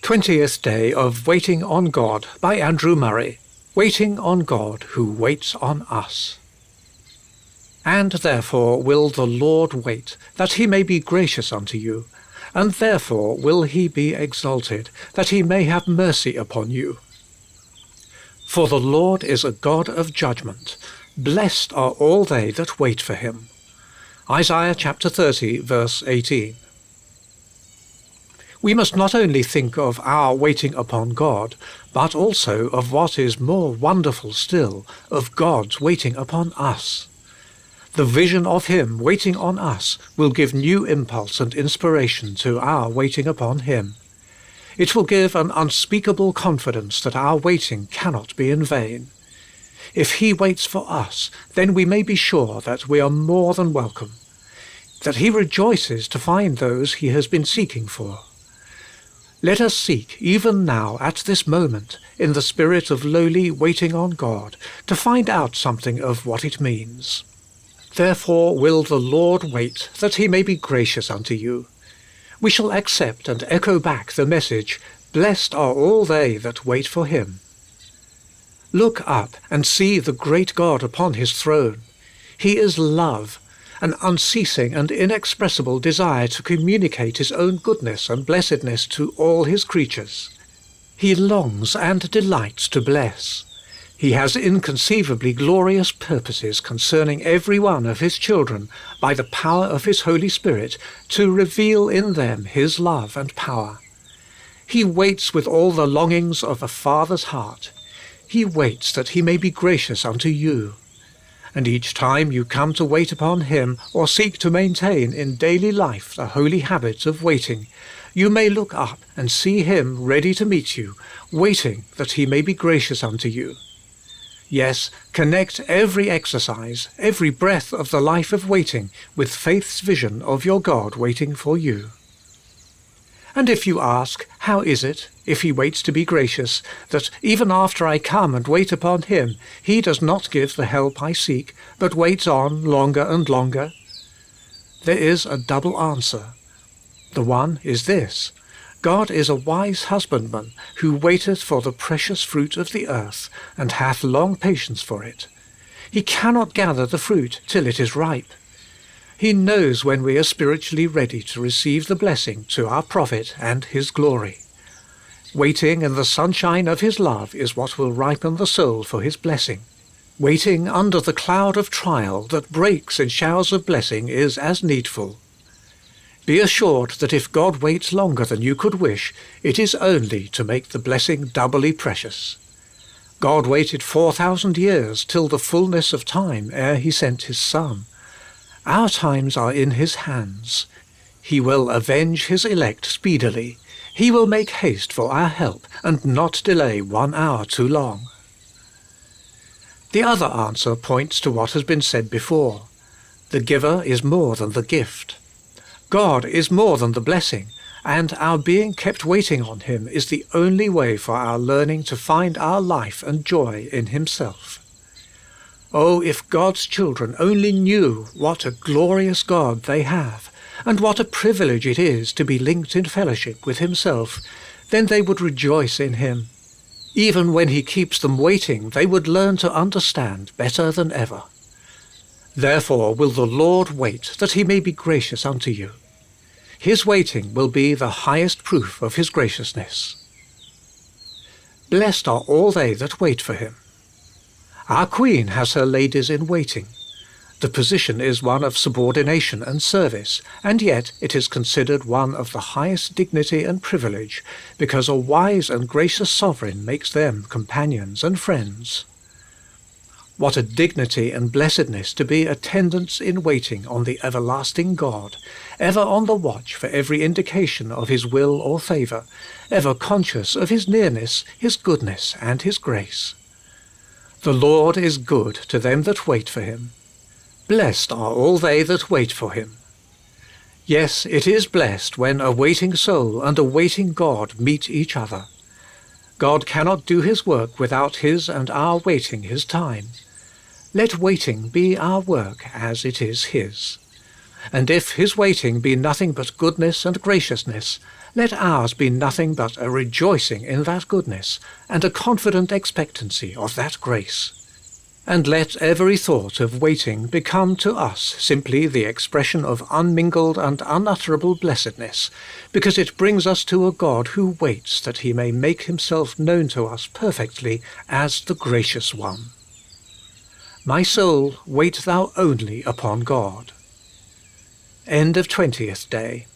20th Day of Waiting on God by Andrew Murray. Waiting on God who waits on us. And therefore will the Lord wait, that he may be gracious unto you, and therefore will he be exalted, that he may have mercy upon you. For the Lord is a God of judgment. Blessed are all they that wait for him. Isaiah chapter 30, verse 18. We must not only think of our waiting upon God, but also of what is more wonderful still, of God's waiting upon us. The vision of him waiting on us will give new impulse and inspiration to our waiting upon him. It will give an unspeakable confidence that our waiting cannot be in vain. If he waits for us, then we may be sure that we are more than welcome, that he rejoices to find those he has been seeking for. Let us seek, even now, at this moment, in the spirit of lowly waiting on God, to find out something of what it means. Therefore will the Lord wait, that he may be gracious unto you. We shall accept and echo back the message, Blessed are all they that wait for him. Look up and see the great God upon his throne. He is love, an unceasing and inexpressible desire to communicate his own goodness and blessedness to all his creatures. He longs and delights to bless. He has inconceivably glorious purposes concerning every one of his children by the power of his Holy Spirit to reveal in them his love and power. He waits with all the longings of a father's heart. He waits that he may be gracious unto you. And each time you come to wait upon him or seek to maintain in daily life the holy habit of waiting, you may look up and see him ready to meet you, waiting that he may be gracious unto you. Yes, connect every exercise, every breath of the life of waiting with faith's vision of your God waiting for you. And if you ask, how is it, if he waits to be gracious, that even after I come and wait upon him, he does not give the help I seek, but waits on longer and longer? There is a double answer. The one is this: God is a wise husbandman, who waiteth for the precious fruit of the earth, and hath long patience for it. He cannot gather the fruit till it is ripe. He knows when we are spiritually ready to receive the blessing to our profit and his glory. Waiting in the sunshine of his love is what will ripen the soul for his blessing. Waiting under the cloud of trial that breaks in showers of blessing is as needful. Be assured that if God waits longer than you could wish, it is only to make the blessing doubly precious. God waited 4,000 years till the fullness of time ere he sent his Son. Our times are in his hands. He will avenge his elect speedily. He will make haste for our help, and not delay 1 hour too long. The other answer points to what has been said before. The giver is more than the gift. God is more than the blessing, and our being kept waiting on him is the only way for our learning to find our life and joy in himself. Oh, if God's children only knew what a glorious God they have, and what a privilege it is to be linked in fellowship with himself, then they would rejoice in him. Even when he keeps them waiting, they would learn to understand better than ever. Therefore will the Lord wait, that he may be gracious unto you. His waiting will be the highest proof of his graciousness. Blessed are all they that wait for him. Our Queen has her ladies in waiting. The position is one of subordination and service, and yet it is considered one of the highest dignity and privilege, because a wise and gracious sovereign makes them companions and friends. What a dignity and blessedness to be attendants in waiting on the everlasting God, ever on the watch for every indication of his will or favour, ever conscious of his nearness, his goodness, and his grace. The Lord is good to them that wait for him. Blessed are all they that wait for him. Yes, it is blessed when a waiting soul and a waiting God meet each other. God cannot do his work without his and our waiting his time. Let waiting be our work as it is his. And if his waiting be nothing but goodness and graciousness, let ours be nothing but a rejoicing in that goodness, and a confident expectancy of that grace. And let every thought of waiting become to us simply the expression of unmingled and unutterable blessedness, because it brings us to a God who waits that he may make himself known to us perfectly as the Gracious One. My soul, wait thou only upon God. End of 20th day.